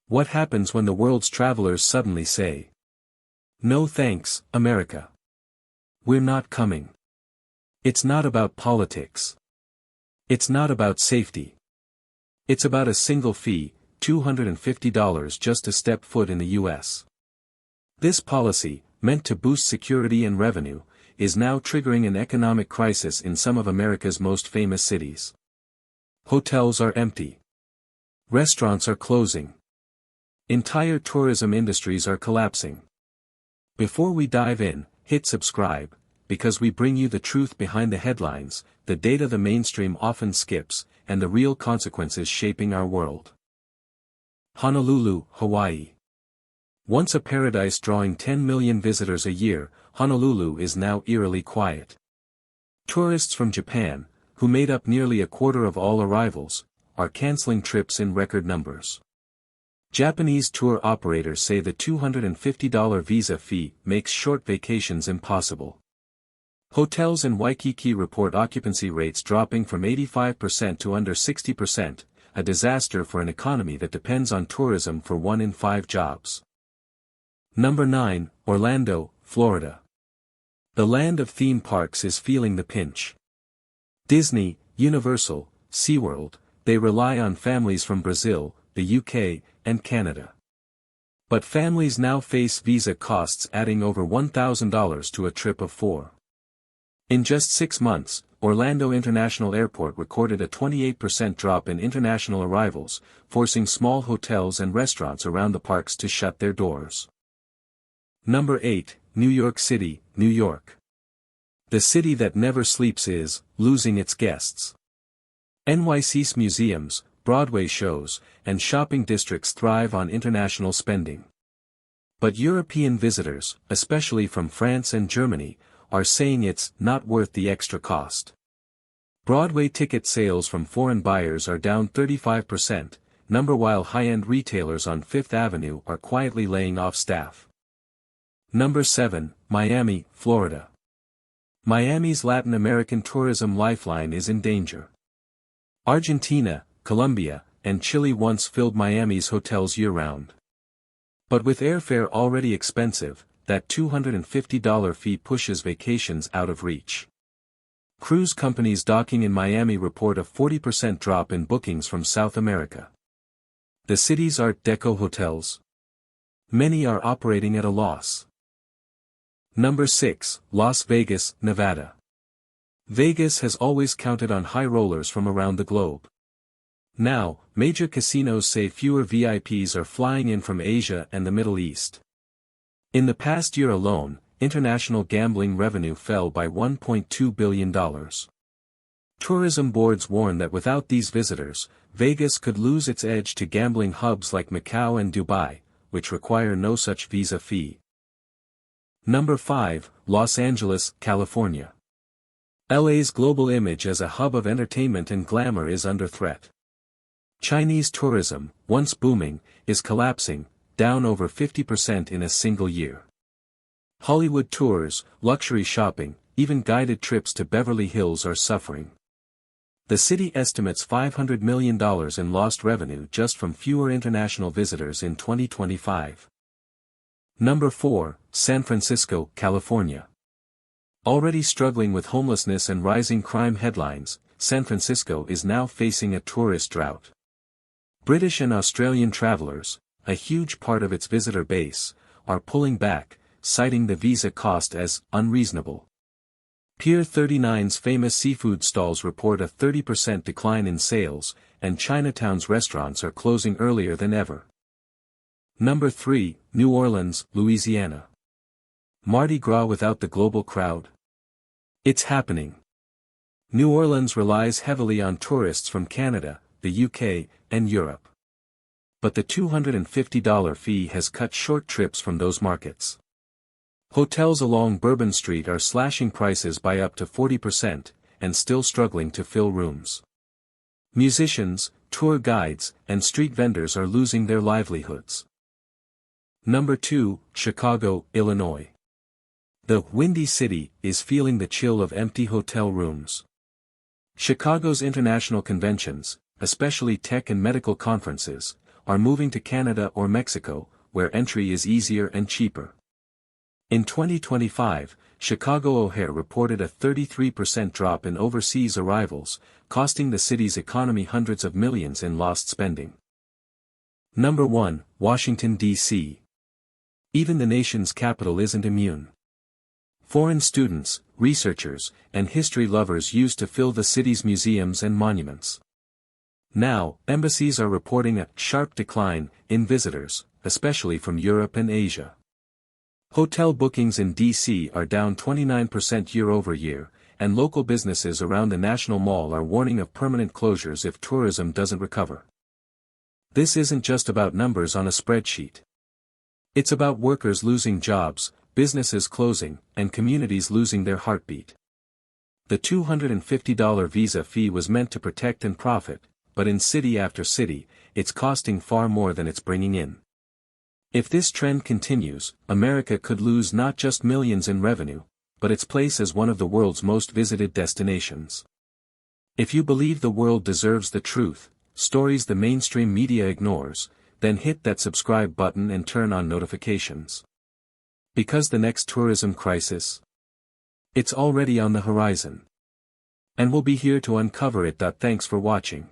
What happens when the world's travelers suddenly say, "No thanks, America. We're not coming." It's not about politics. It's not about safety. It's about a single fee, $250 just to step foot in the U.S. This policy, meant to boost security and revenue, is now triggering an economic crisis in some of America's most famous cities. Hotels are empty. Restaurants are closing. Entire tourism industries are collapsing. Before we dive in, hit subscribe, because we bring you the truth behind the headlines, the data the mainstream often skips, and the real consequences shaping our world. Honolulu, Hawaii. Once a paradise drawing 10 million visitors a year, Honolulu is now eerily quiet. Tourists from Japan, who made up nearly a quarter of all arrivals, are canceling trips in record numbers. Japanese tour operators say the $250 visa fee makes short vacations impossible. Hotels in Waikiki report occupancy rates dropping from 85% to under 60%, a disaster for an economy that depends on tourism for 1 in 5 jobs. Number 9, Orlando, Florida. The land of theme parks is feeling the pinch. Disney, Universal, SeaWorld, they rely on families from Brazil, the UK, and Canada. But families now face visa costs adding over $1,000 to a trip of 4. In just 6 months, Orlando International Airport recorded a 28% drop in international arrivals, forcing small hotels and restaurants around the parks to shut their doors. Number 8, New York City, New York. The city that never sleeps is losing its guests. NYC's museums, Broadway shows, and shopping districts thrive on international spending. But European visitors, especially from France and Germany, are saying it's not worth the extra cost. Broadway ticket sales from foreign buyers are down 35%, while high-end retailers on Fifth Avenue are quietly laying off staff. Number 7, Miami, Florida. Miami's Latin American tourism lifeline is in danger. Argentina, Colombia, and Chile once filled Miami's hotels year-round. But with airfare already expensive, that $250 fee pushes vacations out of reach. Cruise companies docking in Miami report a 40% drop in bookings from South America. The city's Art Deco hotels? Many are operating at a loss. Number 6, Las Vegas, Nevada. Vegas has always counted on high rollers from around the globe. Now, major casinos say fewer VIPs are flying in from Asia and the Middle East. In the past year alone, international gambling revenue fell by $1.2 billion. Tourism boards warn that without these visitors, Vegas could lose its edge to gambling hubs like Macau and Dubai, which require no such visa fee. Number 5, Los Angeles, California. LA's global image as a hub of entertainment and glamour is under threat. Chinese tourism, once booming, is collapsing, down over 50% in a single year. Hollywood tours, luxury shopping, even guided trips to Beverly Hills are suffering. The city estimates $500 million in lost revenue just from fewer international visitors in 2025. Number 4, San Francisco, California. Already struggling with homelessness and rising crime headlines, San Francisco is now facing a tourist drought. British and Australian travelers, a huge part of its visitor base, are pulling back, citing the visa cost as unreasonable. Pier 39's famous seafood stalls report a 30% decline in sales, and Chinatown's restaurants are closing earlier than ever. Number 3, New Orleans, Louisiana. Mardi Gras without the global crowd? It's happening. New Orleans relies heavily on tourists from Canada, the UK, and Europe. But the $250 fee has cut short trips from those markets. Hotels along Bourbon Street are slashing prices by up to 40%, and still struggling to fill rooms. Musicians, tour guides, and street vendors are losing their livelihoods. Number 2, Chicago, Illinois. The Windy City is feeling the chill of empty hotel rooms. Chicago's international conventions, especially tech and medical conferences, are moving to Canada or Mexico, where entry is easier and cheaper. In 2025, Chicago O'Hare reported a 33% drop in overseas arrivals, costing the city's economy hundreds of millions in lost spending. Number 1, Washington, D.C. Even the nation's capital isn't immune. Foreign students, researchers, and history lovers used to fill the city's museums and monuments. Now, embassies are reporting a sharp decline in visitors, especially from Europe and Asia. Hotel bookings in D.C. are down 29% year-over-year, and local businesses around the National Mall are warning of permanent closures if tourism doesn't recover. This isn't just about numbers on a spreadsheet. It's about workers losing jobs, businesses closing, and communities losing their heartbeat. The $250 visa fee was meant to protect and profit, but in city after city, it's costing far more than it's bringing in. If this trend continues, America could lose not just millions in revenue, but its place as one of the world's most visited destinations. If you believe the world deserves the truth, stories the mainstream media ignores, then hit that subscribe button and turn on notifications. Because the next tourism crisis? It's already on the horizon. And we'll be here to uncover it. Thanks for watching.